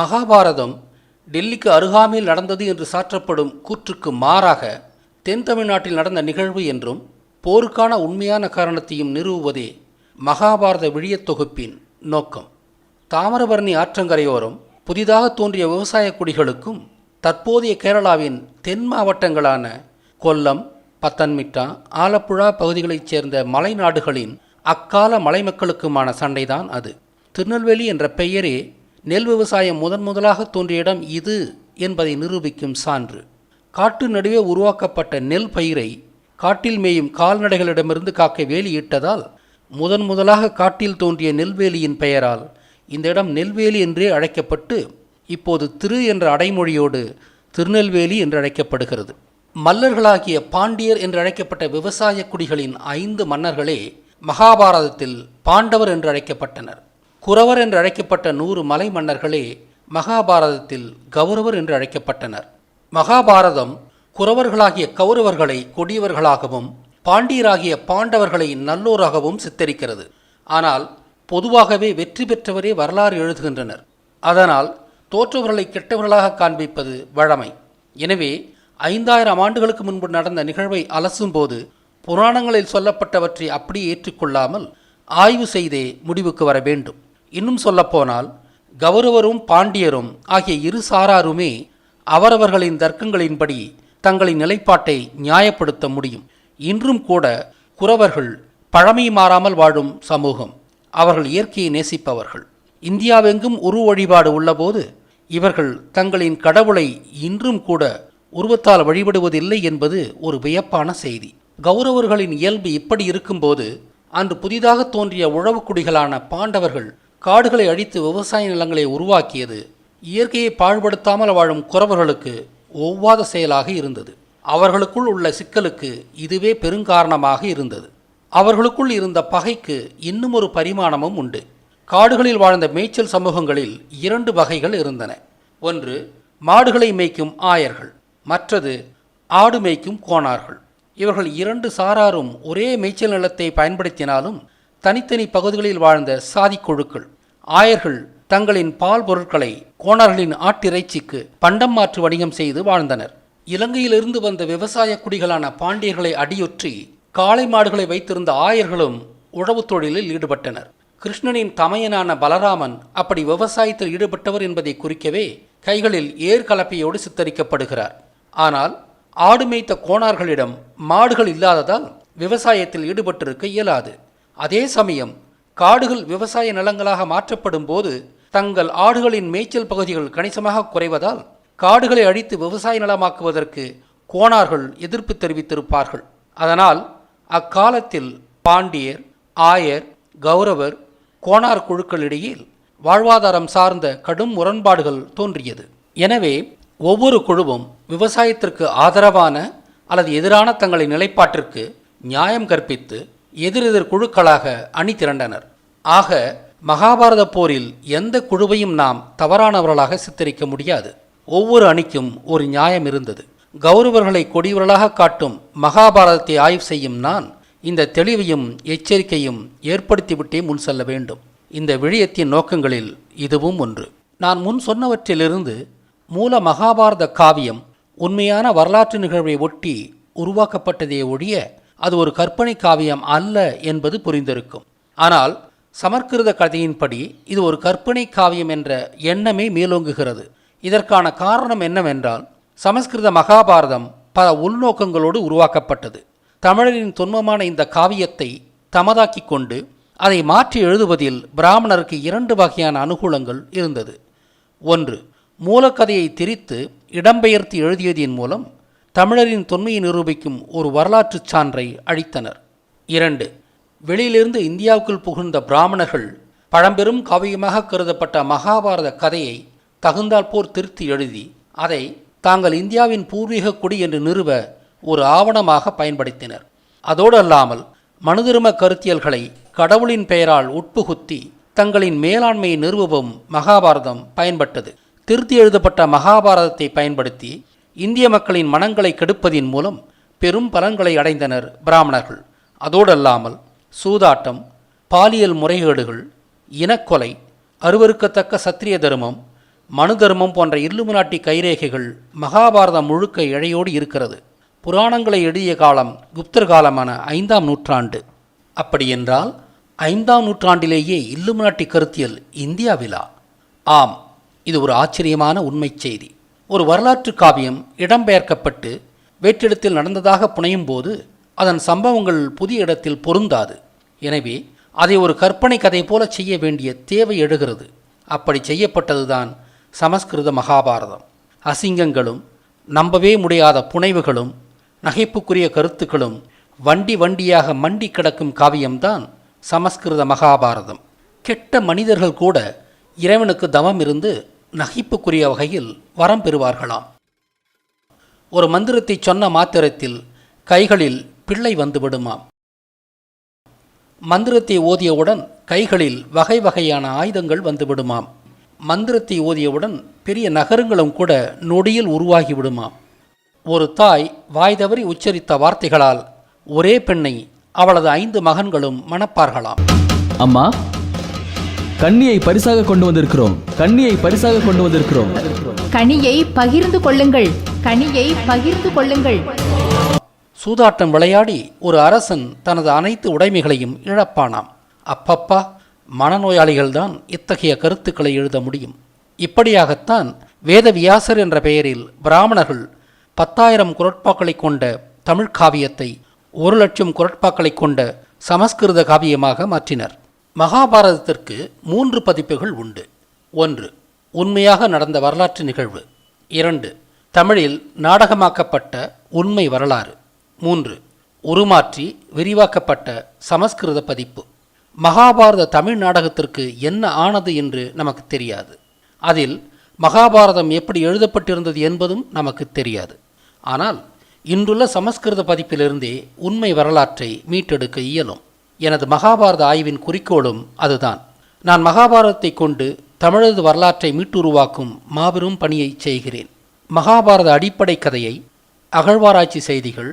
மகாபாரதம் டெல்லிக்கு அருகாமையில் நடந்தது என்று சாற்றப்படும் கூற்றுக்கு மாறாக தென் தமிழ்நாட்டில் நடந்த நிகழ்வு என்றும் போருக்கான உண்மையான காரணத்தையும் நிறுவுவதே மகாபாரத விழியத் தொகுப்பின் நோக்கம். தாமிரபரணி ஆற்றங்கரையோரம் புதிதாக தோன்றிய விவசாய குடிகளுக்கும் தற்போதைய கேரளாவின் தென் மாவட்டங்களான கொல்லம், பத்தன்மிட்டா, ஆலப்புழா பகுதிகளைச் சேர்ந்த மலைநாடுகளின் அக்கால மலை மக்களுக்குமான சண்டைதான் அது. திருநெல்வேலி என்ற பெயரே நெல் விவசாயம் முதலாக தோன்றிய இடம் இது என்பதை நிரூபிக்கும் சான்று. காட்டு நடுவே உருவாக்கப்பட்ட நெல் பயிரை காட்டில் மேயும் கால்நடைகளிடமிருந்து காக்க வேலியிட்டதால் முதலாக காட்டில் தோன்றிய நெல்வேலியின் பெயரால் இந்த இடம் நெல்வேலி என்றே அழைக்கப்பட்டு இப்போது திரு என்ற அடைமொழியோடு திருநெல்வேலி என்று அழைக்கப்படுகிறது. மல்லர்களாகிய பாண்டியர் என்று அழைக்கப்பட்ட விவசாய குடிகளின் 5 மன்னர்களே மகாபாரதத்தில் பாண்டவர் என்று அழைக்கப்பட்டனர். குரவர் என்று அழைக்கப்பட்ட 100 மலை மன்னர்களே மகாபாரதத்தில் கௌரவர் என்று அழைக்கப்பட்டனர். மகாபாரதம் குரவர்களாகிய கௌரவர்களை கொடியவர்களாகவும் பாண்டியராகிய பாண்டவர்களை நல்லோராகவும் சித்தரிக்கிறது. ஆனால் பொதுவாகவே வெற்றி பெற்றவரே வரலாறு எழுதுகின்றனர். அதனால் தோற்றவர்களை கெட்டவர்களாக காண்பிப்பது வழமை. எனவே 5000 ஆண்டுகளுக்கு முன்பு நடந்த நிகழ்வை அலசும்போது புராணங்களில் சொல்லப்பட்டவற்றை அப்படியே ஏற்றுக்கொள்ளாமல் ஆய்வு செய்தே முடிவுக்கு வர வேண்டும். இன்னும் சொல்லப்போனால் கௌரவரும் பாண்டியரும் ஆகிய இரு சாராருமே அவரவர்களின் தர்க்கங்களின்படி தங்களின் நிலைப்பாட்டை நியாயப்படுத்த முடியும். இன்றும் கூட குரவர்கள் பழமை மாறாமல் வாழும் சமூகம். அவர்கள் இயற்கையை நேசிப்பவர்கள். இந்தியாவெங்கும் உரு வழிபாடு உள்ளபோது இவர்கள் தங்களின் கடவுளை இன்றும் கூட உருவத்தால் வழிபடுவதில்லை என்பது ஒரு வியப்பான செய்தி. கௌரவர்களின் இயல்பு இப்படி இருக்கும்போது அன்று புதிதாக தோன்றிய உழவுக்குடிகளான பாண்டவர்கள் காடுகளை அழித்து விவசாய நிலங்களை உருவாக்கியது இயற்கையை பாழ்படுத்தாமல் வாழும் குரவர்களுக்கு ஒவ்வாத செயலாக இருந்தது. அவர்களுக்குள் உள்ள சிக்கலுக்கு இதுவே பெருங்காரணமாக இருந்தது. அவர்களுக்குள் இருந்த பகைக்கு இன்னும் ஒரு பரிமாணமும் உண்டு. காடுகளில் வாழ்ந்த மேய்ச்சல் சமூகங்களில் 2 வகைகள் இருந்தன. ஒன்று மாடுகளை மேய்க்கும் ஆயர்கள், மற்றது ஆடு மேய்க்கும் கோணார்கள். இவர்கள் 2 சாராரும் ஒரே மேய்ச்சல் நிலத்தை பயன்படுத்தினாலும் தனித்தனி பகுதிகளில் வாழ்ந்த சாதி குழுக்கள். ஆயர்கள் தங்களின் பால் பொருட்களை கோணர்களின் ஆட்டிறைச்சிக்கு பண்டம் மாற்று வணிகம் செய்து வாழ்ந்தனர். இலங்கையிலிருந்து வந்த விவசாய குடிகளான பாண்டியர்களை அடியொற்றி காளை மாடுகளை வைத்திருந்த ஆயர்களும் உழவு தொழிலில் ஈடுபட்டனர். கிருஷ்ணனின் தமையனான பலராமன் அப்படி விவசாயத்தில் ஈடுபட்டவர் என்பதை குறிக்கவே கைகளில் ஏர் கலப்பையோடு சித்தரிக்கப்படுகிறார். ஆனால் ஆடு மேய்த்த கோணார்களிடம் மாடுகள் இல்லாததால் விவசாயத்தில் ஈடுபட்டிருக்க இயலாது. அதே சமயம் காடுகள் விவசாய நிலங்களாக மாற்றப்படும் போது தங்கள் ஆடுகளின் மேய்ச்சல் பகுதிகள் கணிசமாக குறைவதால் காடுகளை அழித்து விவசாய நிலமாக்குவதற்கு கோணார்கள் எதிர்ப்பு தெரிவித்திருப்பார்கள். அதனால் அக்காலத்தில் பாண்டியர், ஆயர், கௌரவர், கோணார் குழுக்களிடையே வாழ்வாதாரம் சார்ந்த கடும் முரண்பாடுகள் தோன்றியது. எனவே ஒவ்வொரு குழுவும் விவசாயத்திற்கு ஆதரவான அல்லது எதிரான தங்களின் நிலைப்பாட்டிற்கு நியாயம் கற்பித்து எதிரெதிர் குழுக்களாக அணி திரண்டனர். ஆக மகாபாரத போரில் எந்த குழுவையும் நாம் தவறானவர்களாக சித்தரிக்க முடியாது. ஒவ்வொரு அணிக்கும் ஒரு நியாயம் இருந்தது. கௌரவர்களை கொடியவர்களாக காட்டும் மகாபாரதத்தை ஆய்வு செய்யும் நான் இந்த தெளிவையும் எச்சரிக்கையும் ஏற்படுத்திவிட்டே முன் செல்ல வேண்டும். இந்த விழியத்தின் நோக்கங்களில் இதுவும் ஒன்று. நான் முன் சொன்னவற்றிலிருந்து மூல மகாபாரத காவியம் உண்மையான வரலாற்று நிகழ்வை ஒட்டி உருவாக்கப்பட்டதே ஒழிய அது ஒரு கற்பனை காவியம் அல்ல என்பது புரிந்திருக்கும். ஆனால் சமஸ்கிருத கதையின்படி இது ஒரு கற்பனை காவியம் என்ற எண்ணமே மேலோங்குகிறது. இதற்கான காரணம் என்னவென்றால் சமஸ்கிருத மகாபாரதம் பல உள்நோக்கங்களோடு உருவாக்கப்பட்டது. தமிழரின் தொன்மமான இந்த காவியத்தை தமதாக்கி கொண்டு அதை மாற்றி எழுதுவதில் பிராமணருக்கு 2 வகையான அனுகூலங்கள் இருந்தது. ஒன்று, மூலக்கதையை திரித்து இடம்பெயர்த்து எழுதியதின் மூலம் தமிழரின் தொன்மையை நிரூபிக்கும் ஒரு வரலாற்று சான்றை அளித்தனர். 2, வெளியிலிருந்து இந்தியாவுக்குள் புகுந்த பிராமணர்கள் பழம்பெரும் காவியமாக கருதப்பட்ட மகாபாரத கதையை தகுந்தாற்போர் திருத்தி எழுதி அதை தாங்கள் இந்தியாவின் பூர்வீக குடி என்று நிறுவ ஒரு ஆவணமாக பயன்படுத்தினர். அதோடு அல்லாமல் மனுதர்ம கருத்தியல்களை கடவுளின் பெயரால் உட்புகுத்தி தங்களின் மேலாண்மையை நிறுவவும் மகாபாரதம் பயன்பட்டது. திருத்தி எழுதப்பட்ட மகாபாரதத்தை பயன்படுத்தி இந்திய மக்களின் மனங்களை கெடுப்பதின் மூலம் பெரும் பலன்களை அடைந்தனர் பிராமணர்கள். அதோடல்லாமல் சூதாட்டம், பாலியல் முறைகேடுகள், இனக்கொலை, அருவருக்கத்தக்க சத்திரிய தர்மம், மனு தர்மம் போன்ற இல்லுமினாட்டி கைரேகைகள் மகாபாரதம் முழுக்க இழையோடு இருக்கிறது. புராணங்களை எழுதிய காலம் குப்தர் காலமான 5ஆம் நூற்றாண்டு. அப்படியென்றால் 5ஆம் நூற்றாண்டிலேயே இல்லுமினாட்டி கருத்தியல் இந்தியாவிலா? ஆம், இது ஒரு ஆச்சரியமான உண்மை செய்தி. ஒரு வரலாற்று காவியம் இடம்பெயர்க்கப்பட்டு வேற்றிடத்தில் நடந்ததாக புனையும் போது அதன் சம்பவங்கள் புதிய இடத்தில் பொருந்தாது. எனவே அதை ஒரு கற்பனை கதை போல செய்ய வேண்டிய தேவை எழுகிறது. அப்படி செய்யப்பட்டதுதான் சமஸ்கிருத மகாபாரதம். அசிங்கங்களும் நம்பவே முடியாத புனைவுகளும் நகைப்புக்குரிய கருத்துக்களும் வண்டி வண்டியாக மண்டி கிடக்கும் காவியம்தான் சமஸ்கிருத மகாபாரதம். கெட்ட மனிதர்கள் கூட இறைவனுக்கு தவம் இருந்து நகைப்புக்குரிய வகையில் வரம் பெறுவார்களாம். ஒரு மந்திரத்தை சொன்ன மாத்திரத்தில் கைகளில் பிள்ளை வந்துவிடுமாம். மந்திரத்தை ஓதியவுடன் கைகளில் வகை வகையான ஆயுதங்கள் வந்துவிடுமாம். மந்திரத்தை ஓதியவுடன் பெரிய நகரங்களும் கூட நொடியில் உருவாகிவிடுமாம். ஒரு தாய் வாய் தவறி உச்சரித்த வார்த்தைகளால் ஒரே பெண்ணை அவளது 5 மகன்களும் மணப்பார்களாம். அம்மா, கன்னியை பரிசாக கொண்டு வந்திருக்கிறோம், கன்னியை பரிசாக கொண்டு வந்திருக்கிறோம். கனியை பகிர்ந்து கொள்ளுங்கள், கனியை பகிர்ந்து கொள்ளுங்கள். சூதாட்டம் விளையாடி ஒரு அரசன் தனது அனைத்து உடைமைகளையும் இழப்பானாம். அப்பப்பா, மனநோயாளிகள்தான் இத்தகைய கருத்துக்களை எழுத முடியும். இப்படியாகத்தான் வேதவியாசர் என்ற பெயரில் பிராமணர்கள் 10,000 குரட்பாக்களை கொண்ட தமிழ் காவியத்தை 1,00,000 குரட்பாக்களை கொண்ட சமஸ்கிருத காவியமாக மாற்றினர். மகாபாரதத்திற்கு 3 பதிப்புகள் உண்டு. 1. உண்மையாக நடந்த வரலாற்று நிகழ்வு. 2. தமிழில் நாடகமாக்கப்பட்ட உண்மை வரலாறு. 3. உருமாற்றி விரிவாக்கப்பட்ட சமஸ்கிருத பதிப்பு. மகாபாரத தமிழ் நாடகத்திற்கு என்ன ஆனது என்று நமக்கு தெரியாது. அதில் மகாபாரதம் எப்படி எழுதப்பட்டிருந்தது என்பதும் நமக்கு தெரியாது. ஆனால் இன்றுள்ள சமஸ்கிருத பதிப்பிலிருந்தே உண்மை வரலாற்றை மீட்டெடுக்க இயலும். எனது மகாபாரத ஆய்வின் குறிக்கோளும் அதுதான். நான் மகாபாரதத்தை கொண்டு தமிழது வரலாற்றை மீட்டுருவாக்கும் மாபெரும் பணியை செய்கிறேன். மகாபாரத அடிப்படை கதையை அகழ்வாராய்ச்சி செய்திகள்,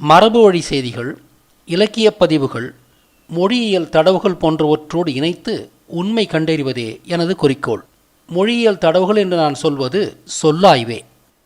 மரபு வழி செய்திகள், இலக்கிய பதிவுகள், மொழியியல் தடவுகள் போன்றவற்றோடு இணைத்து உண்மை கண்டறிவதே எனது குறிக்கோள். மொழியியல் தடவுகள் என்று நான் சொல்வது சொல்லாய்வே.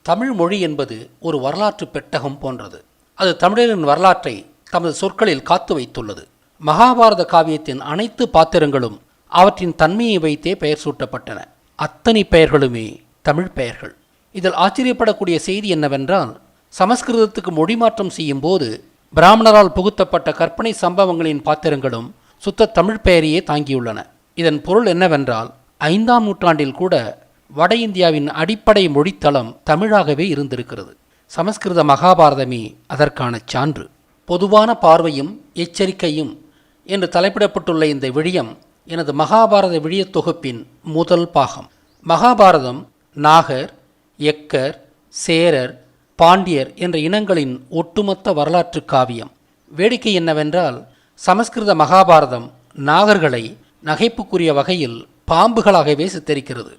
தமிழ் மொழி என்பது ஒரு வரலாற்று பெட்டகம் போன்றது. அது தமிழரின் வரலாற்றை தமது சொற்களில் காத்து வைத்துள்ளது. மகாபாரத காவியத்தின் அனைத்து பாத்திரங்களும் அவற்றின் தன்மையை வைத்தே பெயர் சூட்டப்பட்டன. அத்தனை பெயர்களுமே தமிழ் பெயர்கள். இதில் ஆச்சரியப்படக்கூடிய செய்தி என்னவென்றால், சமஸ்கிருதத்துக்கு மொழி மாற்றம் செய்யும் போது பிராமணரால் புகுத்தப்பட்ட கற்பனை சம்பவங்களின் பாத்திரங்களும் சுத்த தமிழ் பெயரையே தாங்கியுள்ளன. இதன் பொருள் என்னவென்றால், 5ஆம் நூற்றாண்டில் கூட வட இந்தியாவின் அடிப்படை மொழித்தளம் தமிழாகவே இருந்திருக்கிறது. சமஸ்கிருத மகாபாரதமே அதற்கான சான்று. பொதுவான பார்வையும் எச்சரிக்கையும் என்று தலைப்பிடப்பட்டுள்ள இந்த விழியம் எனது மகாபாரத விழிய தொகுப்பின் முதல் பாகம். மகாபாரதம் நாகர், எக்கர், சேரர், பாண்டியர் என்ற இனங்களின் ஒட்டுமொத்த வரலாற்று காவியம். வேடிக்கை என்னவென்றால், சமஸ்கிருத மகாபாரதம் நாகர்களை நகைப்புக்குரிய வகையில் பாம்புகளாகவே சித்தரிக்கிறது.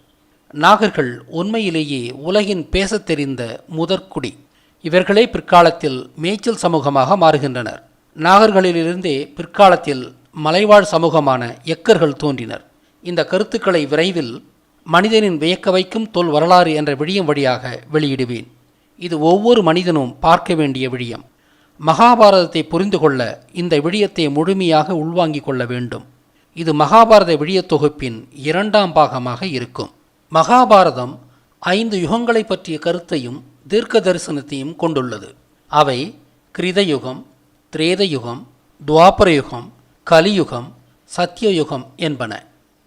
நாகர்கள் உண்மையிலேயே உலகின் பேசத் தெரிந்த முதற்குடி. இவர்களே பிற்காலத்தில் மேய்ச்சல் சமூகமாக மாறுகின்றனர். நாகர்களிலிருந்தே பிற்காலத்தில் மலைவாழ் சமூகமான எக்கர்கள் தோன்றினர். இந்த கருத்துக்களை விரைவில் மனிதனின் வியக்க வைக்கும் தொல் வரலாறு என்ற விழியம் வழியாக வெளியிடுவேன். இது ஒவ்வொரு மனிதனும் பார்க்க வேண்டிய விழியம். மகாபாரதத்தை புரிந்து கொள்ள இந்த விழியத்தை முழுமையாக உள்வாங்கிக் கொள்ள வேண்டும். இது மகாபாரத விழிய தொகுப்பின் 2ஆம் பாகமாக இருக்கும். மகாபாரதம் 5 யுகங்களை பற்றிய கருத்தையும் தீர்க்க தரிசனத்தையும் கொண்டுள்ளது. அவை கிருதயுகம், திரேதயுகம், துவாபர யுகம், கலியுகம், சத்தியயுகம் என்பன.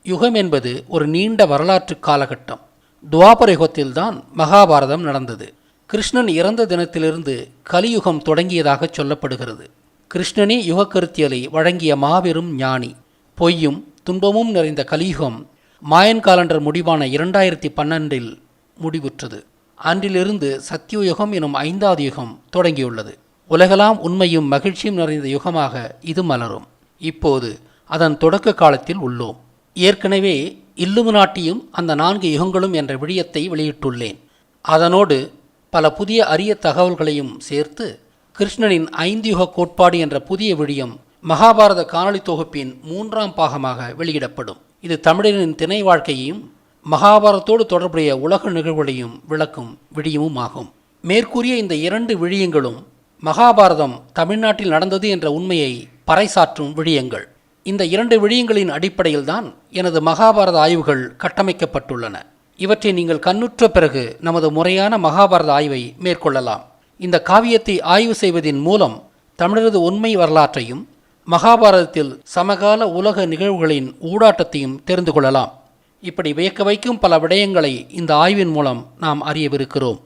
யுகம் என்பது ஒரு நீண்ட வரலாற்று காலகட்டம். துவாபர யுகத்தில்தான் மகாபாரதம் நடந்தது. கிருஷ்ணன் இறந்த தினத்திலிருந்து கலியுகம் தொடங்கியதாக சொல்லப்படுகிறது. கிருஷ்ணனே யுகக்கருத்தியலை வழங்கிய மாபெரும் ஞானி. பொய்யும் துன்பமும் நிறைந்த கலியுகம் மாயன் காலண்டர் முடிவான 2012 முடிவுற்றது. அன்றிலிருந்து சத்தியயுகம் எனும் 5வது யுகம் தொடங்கியுள்ளது. உலகெல்லாம் உண்மையும் மகிழ்ச்சியும் நிறைந்த யுகமாக இது மலரும். இப்போது அதன் தொடக்க காலத்தில் உள்ளோம். ஏற்கனவே இல்லுமினாட்டியும் அந்த 4 யுகங்களும் என்ற விழியத்தை வெளியிட்டுள்ளேன். அதனோடு பல புதிய அரிய தகவல்களையும் சேர்த்து கிருஷ்ணனின் 5 யுக கோட்பாடு என்ற புதிய விழியம் மகாபாரத காணொளி தொகுப்பின் 3ஆம் பாகமாக வெளியிடப்படும். இது தமிழரின் திணை வாழ்க்கையையும் மகாபாரதத்தோடு தொடர்புடைய உலக நிகழ்வுகளையும் விளக்கும் விடியமும் ஆகும். மேற்கூறிய இந்த 2 விழியங்களும் மகாபாரதம் தமிழ்நாட்டில் நடந்தது என்ற உண்மையை பறைசாற்றும் விழியங்கள். இந்த 2 விழியங்களின் அடிப்படையில்தான் எனது மகாபாரத ஆய்வுகள் கட்டமைக்கப்பட்டுள்ளன. இவற்றை நீங்கள் கண்ணுற்ற பிறகு நமது முறையான மகாபாரத ஆய்வை மேற்கொள்ளலாம். இந்த காவியத்தை ஆய்வு செய்வதின் மூலம் தமிழரது உண்மை வரலாற்றையும் மகாபாரதத்தில் சமகால உலக நிகழ்வுகளின் ஊடாட்டத்தையும் தெரிந்து கொள்ளலாம். இப்படி வியக்க வைக்கும் பல விடயங்களை இந்த ஆய்வின் மூலம் நாம் அறியவிருக்கிறோம்.